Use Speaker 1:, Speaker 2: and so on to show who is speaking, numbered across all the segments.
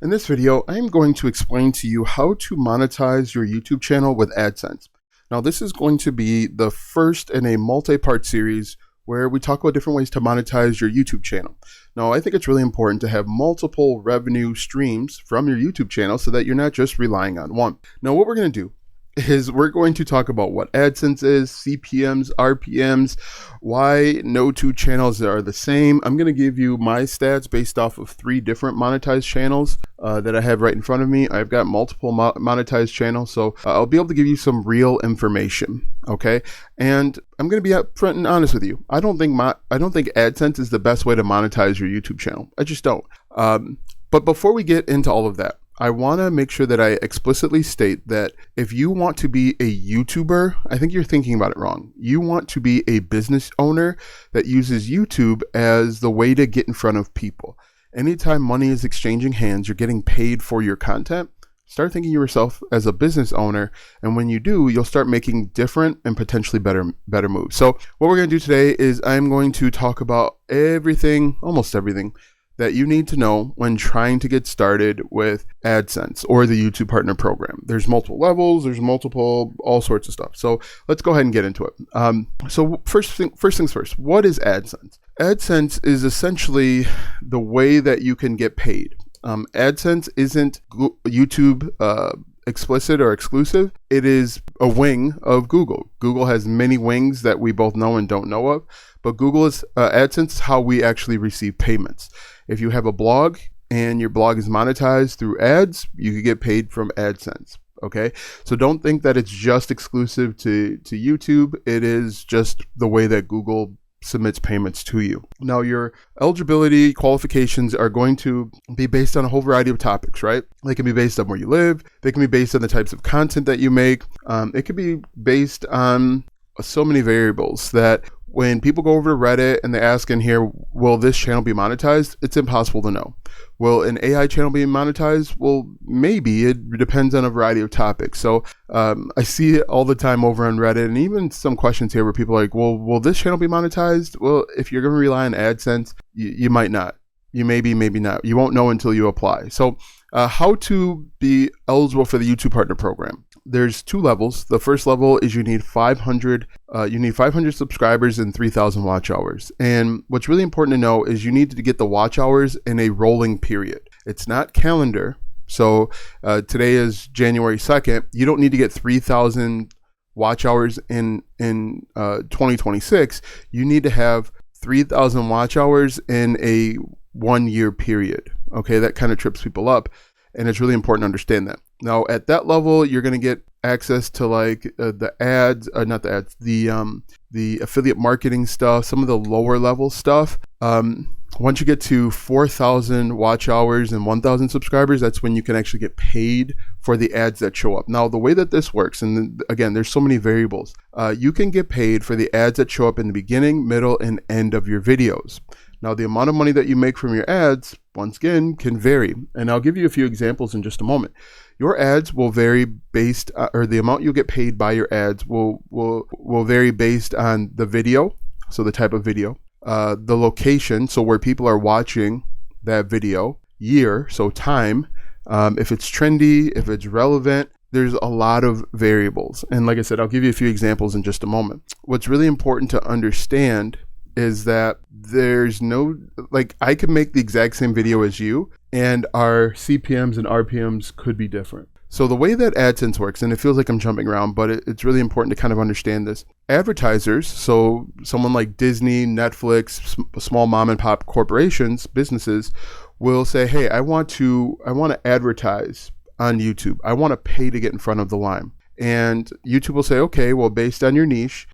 Speaker 1: In this video, I am going to explain to you how to monetize your YouTube channel with AdSense. Now, this is going to be the first in a multi-part series where we talk about different ways to monetize your YouTube channel. Now, I think it's really important to have multiple revenue streams from your YouTube channel so that you're not just relying on one. Now, what we're going to do is we're going to talk about what AdSense is, CPMs, RPMs, why no two channels are the same. I'm going to give you my stats based off of 3 different monetized channels that I have right in front of me. I've got multiple monetized channels, so I'll be able to give you some real information, okay? And I'm going to be upfront and honest with you. I don't think AdSense is the best way to monetize your YouTube channel. I just don't. But before we get into all of that, I want to make sure that I explicitly state that if you want to be a YouTuber, I think you're thinking about it wrong. You want to be a business owner that uses YouTube as the way to get in front of people. Anytime money is exchanging hands, you're getting paid for your content. Start thinking of yourself as a business owner, and when you do, you'll start making different and potentially better moves. So what we're going to do today is I'm going to talk about almost everything that you need to know when trying to get started with AdSense or the YouTube Partner Program. There's multiple levels, there's all sorts of stuff. So let's go ahead and get into it. So first things first, what is AdSense? AdSense is essentially the way that you can get paid. AdSense isn't YouTube explicit or exclusive. It is a wing of Google. Google has many wings that we both know and don't know of, but AdSense is how we actually receive payments. If you have a blog and your blog is monetized through ads, you could get paid from AdSense. Okay, so don't think that it's just exclusive to YouTube. It is just the way that Google submits payments to you. Now, your eligibility qualifications are going to be based on a whole variety of topics, right? They can be based on where you live. They can be based on the types of content that you make. It could be based on so many variables that when people go over to Reddit and they ask in here, will this channel be monetized? It's impossible to know. Will an AI channel be monetized? Well, maybe. It depends on a variety of topics. So I see it all the time over on Reddit, and even some questions here where people are like, well, will this channel be monetized? Well, if you're going to rely on AdSense, you might not. You maybe not. You won't know until you apply. So how to be eligible for the YouTube Partner Program. There's 2 levels. The first level is you need 500 subscribers and 3,000 watch hours. And what's really important to know is you need to get the watch hours in a rolling period. It's not calendar. So today is January 2nd. You don't need to get 3,000 watch hours in 2026. You need to have 3,000 watch hours in a 1-year period. Okay, that kind of trips people up. And it's really important to understand that. Now, at that level, you're going to get access to the affiliate marketing stuff, some of the lower level stuff. Once you get to 4,000 watch hours and 1,000 subscribers, that's when you can actually get paid for the ads that show up. Now, the way that this works, and again, there's so many variables, you can get paid for the ads that show up in the beginning, middle, and end of your videos. Now, the amount of money that you make from your ads, once again, can vary. And I'll give you a few examples in just a moment. Your ads will vary or the amount you'll get paid by your ads will vary based on the video, so the type of video, the location, so where people are watching that video, year, so time, if it's trendy, if it's relevant. There's a lot of variables. And like I said, I'll give you a few examples in just a moment. What's really important to understand is that there's I could make the exact same video as you, and our CPMs and RPMs could be different. So the way that AdSense works, and it feels like I'm jumping around, but it's really important to kind of understand this. Advertisers, so someone like Disney, Netflix, small mom and pop corporations, businesses, will say, hey, I want to advertise on YouTube. I want to pay to get in front of the line. And YouTube will say, okay, well, based on your niche,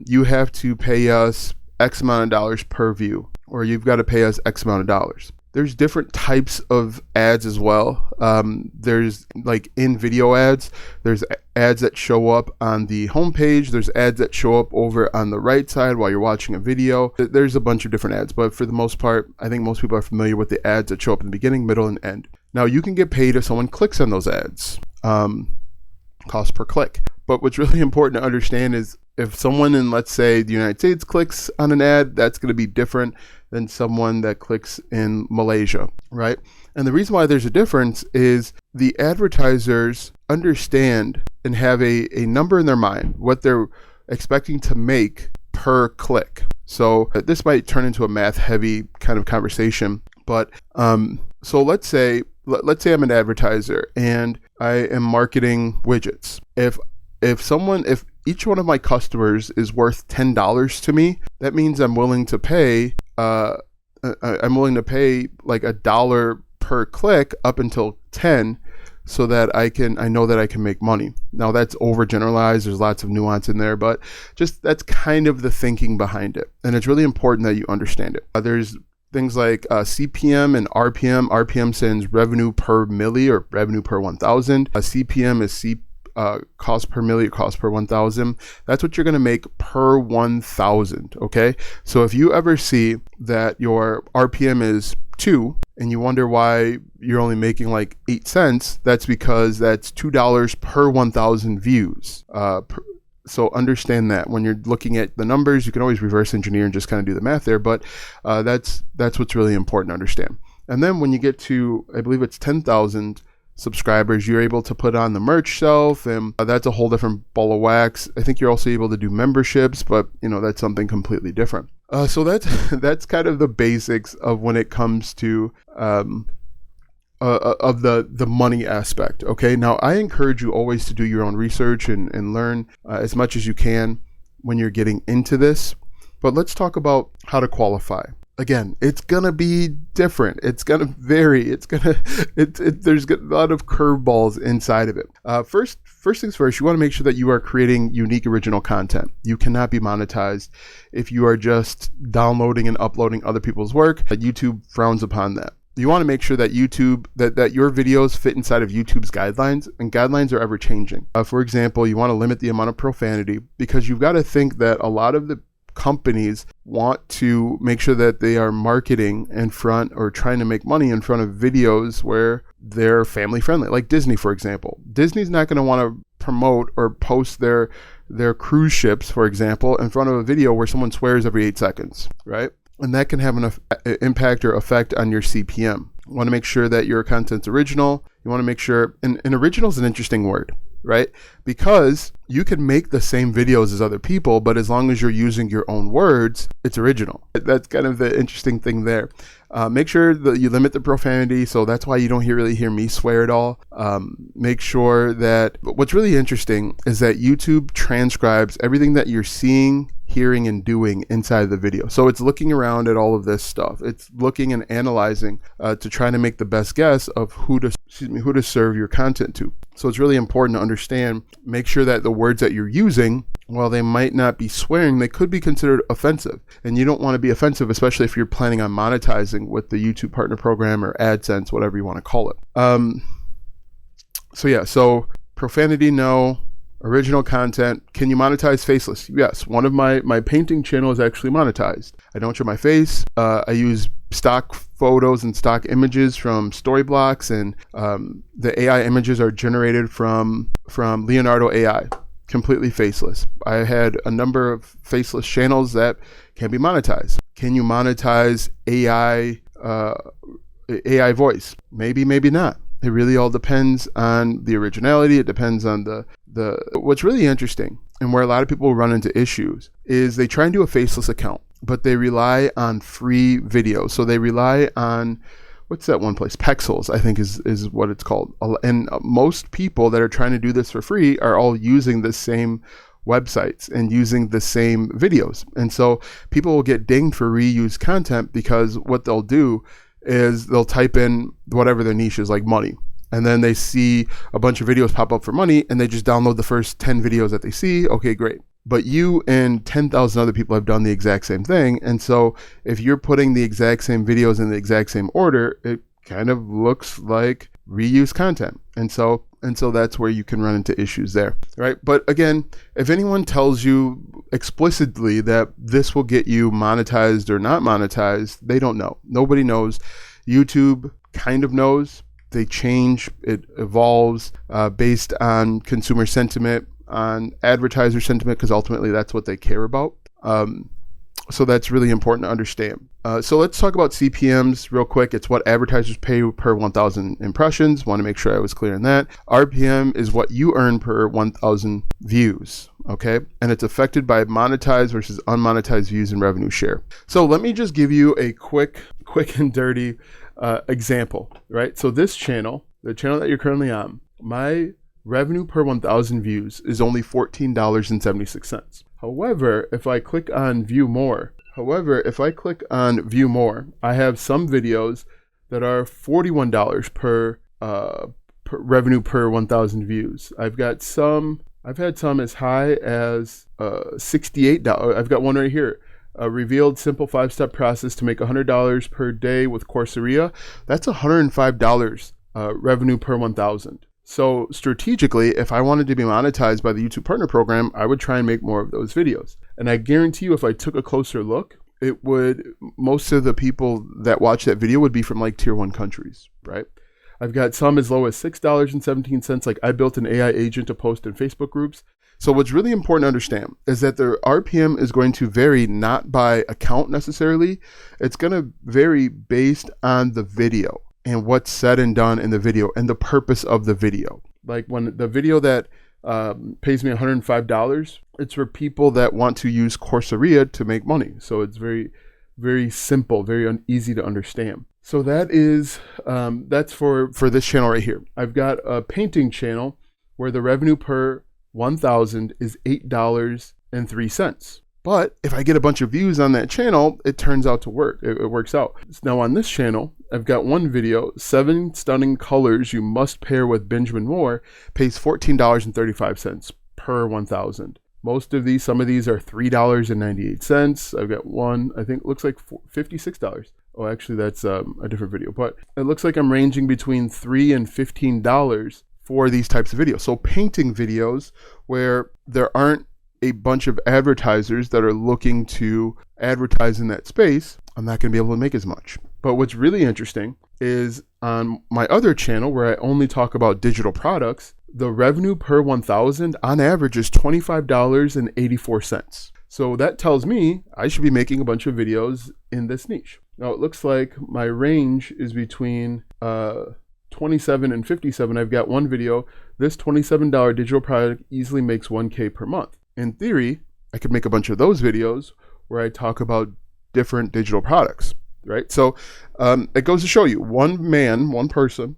Speaker 1: you have to pay us X amount of dollars per view, or you've got to pay us X amount of dollars. There's different types of ads as well. There's in video ads, there's ads that show up on the homepage. There's ads that show up over on the right side while you're watching a video. There's a bunch of different ads, but for the most part, I think most people are familiar with the ads that show up in the beginning, middle, and end. Now, you can get paid if someone clicks on those ads, cost per click. But what's really important to understand is if someone in, let's say, the United States clicks on an ad, that's going to be different than someone that clicks in Malaysia, right? And the reason why there's a difference is the advertisers understand and have a number in their mind, what they're expecting to make per click. So this might turn into a math heavy kind of conversation, but so let's say I'm an advertiser and I am marketing widgets. If each one of my customers is worth $10 to me, that means I'm willing to pay like $1 per click up until 10, so that I know that I can make money. Now that's overgeneralized. There's lots of nuance in there, but just that's kind of the thinking behind it. And it's really important that you understand it. There's things like CPM and RPM. RPM stands revenue per milli or revenue per 1,000. CPM is cost per milli, cost per 1,000. That's what you're going to make per 1,000. Okay. So if you ever see that your RPM is 2 and you wonder why you're only making like 8 cents, that's because that's $2 per 1,000 views. So understand that when you're looking at the numbers, you can always reverse engineer and just kind of do the math there. But that's what's really important to understand. And then when you get to, I believe it's 10,000 subscribers, you're able to put on the merch shelf, and that's a whole different ball of wax. I think you're also able to do memberships, but that's something completely different. So that's kind of the basics of when it comes to of the money aspect. Okay, now I encourage you always to do your own research and learn as much as you can when you're getting into this. But let's talk about how to qualify. Again, it's gonna be different. It's gonna vary. There's a lot of curveballs inside of it. First things first, you want to make sure that you are creating unique original content. You cannot be monetized if you are just downloading and uploading other people's work. YouTube frowns upon that. You want to make sure that that your videos fit inside of YouTube's guidelines, and guidelines are ever changing. For example, you want to limit the amount of profanity, because you've got to think that a lot of the companies want to make sure that they are marketing in front or trying to make money in front of videos where they're family friendly, like Disney, for example. Disney's not going to want to promote or post their cruise ships, for example, in front of a video where someone swears every 8 seconds, right? And that can have an impact or effect on your CPM. You want to make sure that your content's original. You want to make sure, and original is an interesting word, right? Because you can make the same videos as other people, but as long as you're using your own words, it's original. That's kind of the interesting thing there. Make sure that you limit the profanity. So that's why you don't really hear me swear at all. Make sure that what's really interesting is that YouTube transcribes everything that you're seeing, hearing, and doing inside the video. So it's looking around at all of this stuff. It's looking and analyzing to try to make the best guess of who to serve your content to. So it's really important to understand, make sure that the words that you're using, while they might not be swearing, they could be considered offensive. And you don't want to be offensive, especially if you're planning on monetizing with the YouTube Partner Program or AdSense, whatever you want to call it. So profanity, no. Original content. Can you monetize faceless? Yes. One of my painting channel is actually monetized. I don't show my face. I use stock photos and stock images from Storyblocks, and the AI images are generated from Leonardo AI, completely faceless. I had a number of faceless channels that can be monetized. Can you monetize AI voice? Maybe, maybe not. It really all depends on the originality. It depends on the what's really interesting, and where a lot of people run into issues, is they try and do a faceless account, but they rely on free videos. So they rely on, what's that one place? Pexels, I think is what it's called. And most people that are trying to do this for free are all using the same websites and using the same videos. And so people will get dinged for reused content, because what they'll do is they'll type in whatever their niche is, like money, and then they see a bunch of videos pop up for money, and they just download the first 10 videos that they see. Okay, great. But you and 10,000 other people have done the exact same thing. And so if you're putting the exact same videos in the exact same order, it kind of looks like reused content. And so that's where you can run into issues there, right? But again, if anyone tells you explicitly that this will get you monetized or not monetized, they don't know. Nobody knows. YouTube kind of knows. They change. It evolves based on consumer sentiment. on advertiser sentiment because ultimately that's what they care about. So that's really important to understand. So let's talk about CPMs real quick. It's what advertisers pay per 1,000 impressions. Want to make sure I was clear on that. RPM is what you earn per 1,000 views, okay? And it's affected by monetized versus unmonetized views and revenue share. So let me just give you a quick and dirty example, right? So this channel, the channel that you're currently on, my revenue per 1,000 views is only $14.76. However, if I click on view more, I have some videos that are $41 per revenue per 1,000 views. I've had some as high as $68. I've got one right here. A revealed simple 5-step process to make $100 per day with Courseria. That's $105 revenue per 1,000. So strategically, if I wanted to be monetized by the YouTube Partner Program, I would try and make more of those videos. And I guarantee you, if I took a closer look, most of the people that watch that video would be from like tier 1 countries, right? I've got some as low as $6.17. Like I built an AI agent to post in Facebook groups. So what's really important to understand is that the RPM is going to vary not by account necessarily. It's going to vary based on the video and what's said and done in the video and the purpose of the video. Like when the video that pays me $105, it's for people that want to use Courseria to make money. So it's very, very simple, very easy to understand. So that is, that's for this channel right here. I've got a painting channel where the revenue per 1,000 is $8.03. But if I get a bunch of views on that channel, it turns out to work. It works out. Now on this channel, I've got one video, 7 stunning colors you must pair with Benjamin Moore, pays $14.35 per 1,000. Some of these are $3.98. I've got one, I think looks like $56. Oh, actually that's a different video, but it looks like I'm ranging between $3 and $15 for these types of videos. So painting videos where there aren't a bunch of advertisers that are looking to advertise in that space, I'm not going to be able to make as much. But what's really interesting is on my other channel where I only talk about digital products, the revenue per 1,000 on average is $25.84. So that tells me I should be making a bunch of videos in this niche. Now it looks like my range is between 27 and 57. I've got one video. This $27 digital product easily makes 1K per month. In theory, I could make a bunch of those videos where I talk about different digital products, right? So it goes to show you, one person,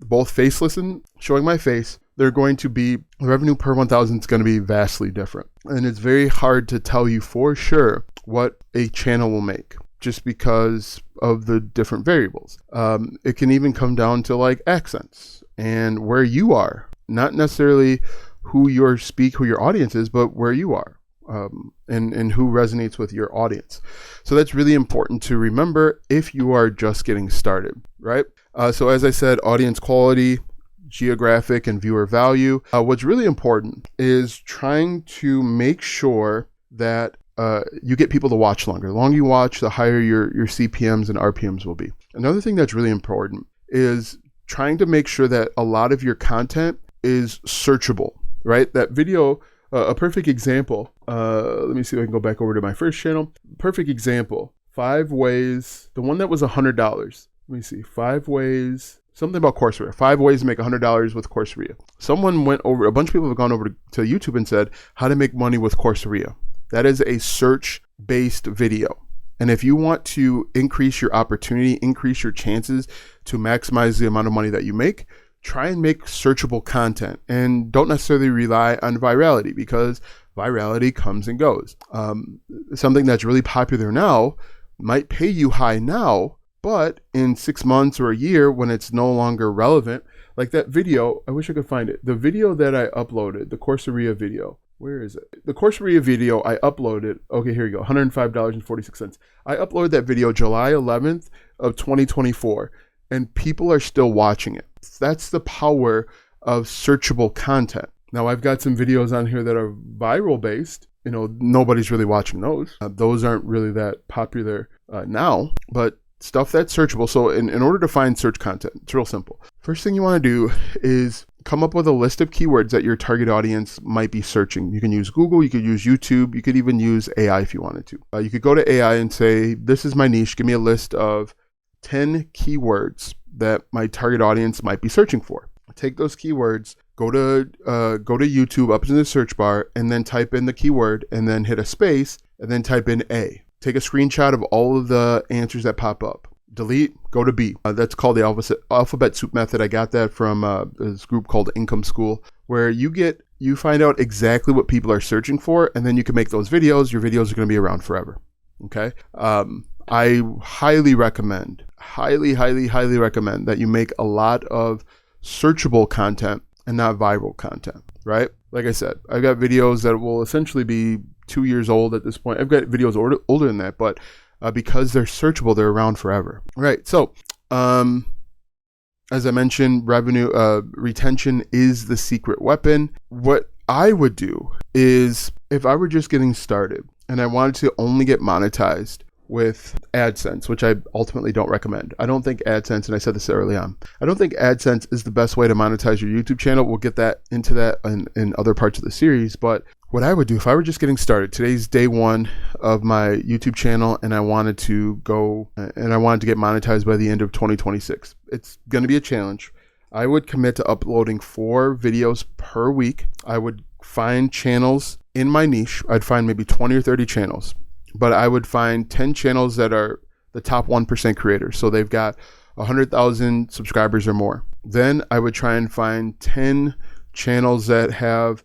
Speaker 1: both faceless and showing my face, they're going to be, revenue per 1,000 is going to be vastly different. And it's very hard to tell you for sure what a channel will make just because of the different variables. It can even come down to like accents and where you are, not necessarily who your audience is, but where you are and who resonates with your audience. So that's really important to remember if you are just getting started, right? So as I said, audience quality, geographic, and viewer value. What's really important is trying to make sure that you get people to watch longer. The longer you watch, the higher your CPMs and RPMs will be. Another thing that's really important is trying to make sure that a lot of your content is searchable, right? That video, a perfect example, let me see if I can go back over to my first channel. Perfect example, 5 ways, the one that was $100. Let me see, 5 ways, something about Courseria, 5 ways to make $100 with Courseria. A bunch of people have gone over to YouTube and said, how to make money with Courseria. That is a search-based video. And if you want to increase your opportunity, increase your chances to maximize the amount of money that you make, try and make searchable content and don't necessarily rely on virality because virality comes and goes. Something that's really popular now might pay you high now, but in 6 months or a year when it's no longer relevant, like that video, I wish I could find it. The video that I uploaded, the Courseria video, where is it? The Courseria video I uploaded, okay, here you go, $105.46. I uploaded that video July 11th of 2024 and people are still watching it. That's the power of searchable content. Now I've got some videos on here that are viral based. Nobody's really watching those. Those aren't really that popular now, but stuff that's searchable. So in order to find search content, it's real simple. First thing you want to do is come up with a list of keywords that your target audience might be searching. You can use Google, you could use YouTube, you could even use AI if you wanted to. You could go to AI and say, this is my niche, give me a list of 10 keywords that my target audience might be searching for. Take those keywords, go to YouTube, up in the search bar, and then type in the keyword, and then hit a space, and then type in A. Take a screenshot of all of the answers that pop up. Delete, go to B. That's called the alphabet soup method. I got that from this group called Income School, where you find out exactly what people are searching for, and then you can make those videos. Your videos are going to be around forever. Okay. I highly recommend that you make a lot of searchable content and not viral content, right? Like I said, I've got videos that will essentially be 2 years old at this point. I've got videos older than that, but because they're searchable, they're around forever. Right. So, as I mentioned, retention is the secret weapon. What I would do is, if I were just getting started and I wanted to only get monetized with AdSense, which I ultimately don't recommend. I don't think AdSense, and I said this early on, I don't think AdSense is the best way to monetize your YouTube channel. We'll get into that in other parts of the series, but what I would do if I were just getting started, today's day one of my YouTube channel, and I wanted to get monetized by the end of 2026. It's going to be a challenge. I would commit to uploading 4 videos per week. I would find channels in my niche. I'd find maybe 20 or 30 channels, but I would find 10 channels that are the top 1% creators. So they've got 100,000 subscribers or more. Then I would try and find 10 channels that have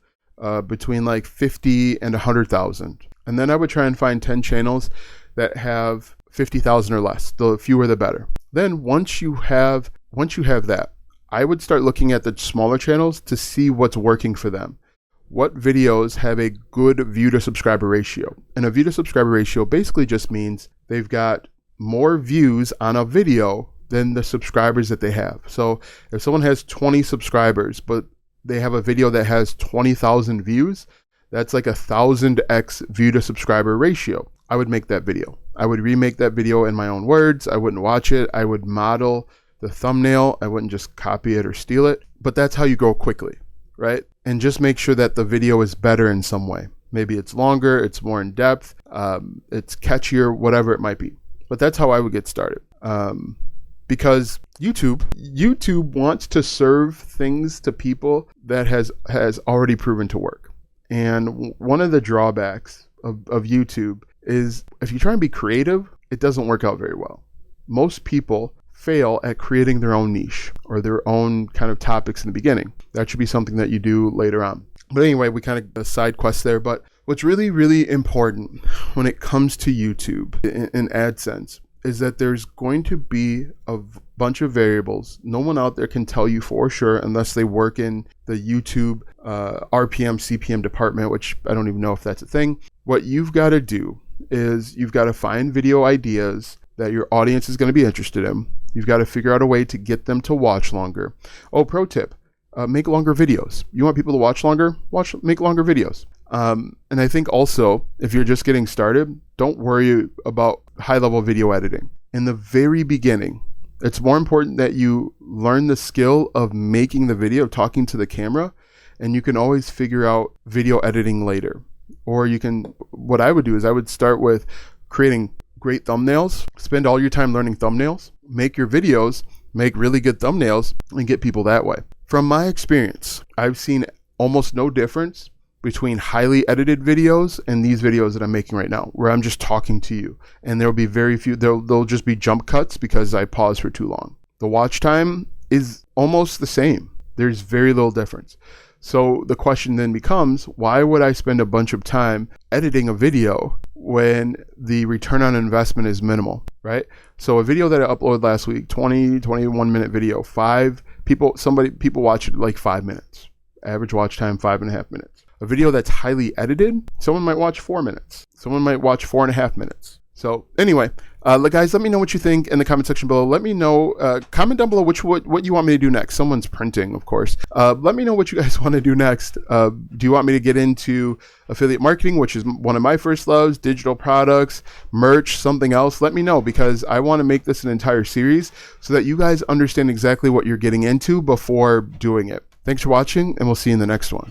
Speaker 1: between like 50 and 100,000. And then I would try and find 10 channels that have 50,000 or less. The fewer the better. Then once you have that, I would start looking at the smaller channels to see what's working for them. What videos have a good view to subscriber ratio? And a view to subscriber ratio basically just means they've got more views on a video than the subscribers that they have. So if someone has 20 subscribers, but they have a video that has 20,000 views, that's like 1,000x view to subscriber ratio. I would make that video. I would remake that video in my own words. I wouldn't watch it. I would model the thumbnail. I wouldn't just copy it or steal it. But that's how you grow quickly, right? And just make sure that the video is better in some way. Maybe it's longer, it's more in depth, it's catchier, whatever it might be. But that's how I would get started. Because YouTube wants to serve things to people that has already proven to work. And one of the drawbacks of YouTube is if you try and be creative, it doesn't work out very well. Most people fail at creating their own niche or their own kind of topics in the beginning. That should be something that you do later on. But anyway, we kind of side quest there. But what's really, really important when it comes to YouTube in AdSense is that there's going to be a bunch of variables. No one out there can tell you for sure unless they work in the YouTube RPM, CPM department, which I don't even know if that's a thing. What you've got to do is you've got to find video ideas that your audience is going to be interested in. You've got to figure out a way to get them to watch longer. Oh, pro tip, make longer videos. You want people to watch longer? Make longer videos. And I think also, if you're just getting started, don't worry about high-level video editing. In the very beginning, it's more important that you learn the skill of making the video, of talking to the camera, and you can always figure out video editing later. Or what I would do is I would start with creating great thumbnails, spend all your time learning thumbnails, make your videos, make really good thumbnails, and get people that way. From my experience, I've seen almost no difference between highly edited videos and these videos that I'm making right now, where I'm just talking to you. And there'll be very few, there'll just be jump cuts because I paused for too long. The watch time is almost the same. There's very little difference. So the question then becomes, why would I spend a bunch of time editing a video when the return on investment is minimal, right? So a video that I uploaded last week, 21 minute video, people watch it like 5 minutes. Average watch time, 5.5 minutes. A video that's highly edited, someone might watch 4 minutes. Someone might watch 4.5 minutes. So anyway, guys, let me know what you think in the comment section below. Let me know, comment down below what you want me to do next. Someone's printing, of course. Let me know what you guys want to do next. Do you want me to get into affiliate marketing, which is one of my first loves, digital products, merch, something else? Let me know, because I want to make this an entire series so that you guys understand exactly what you're getting into before doing it. Thanks for watching, and we'll see you in the next one.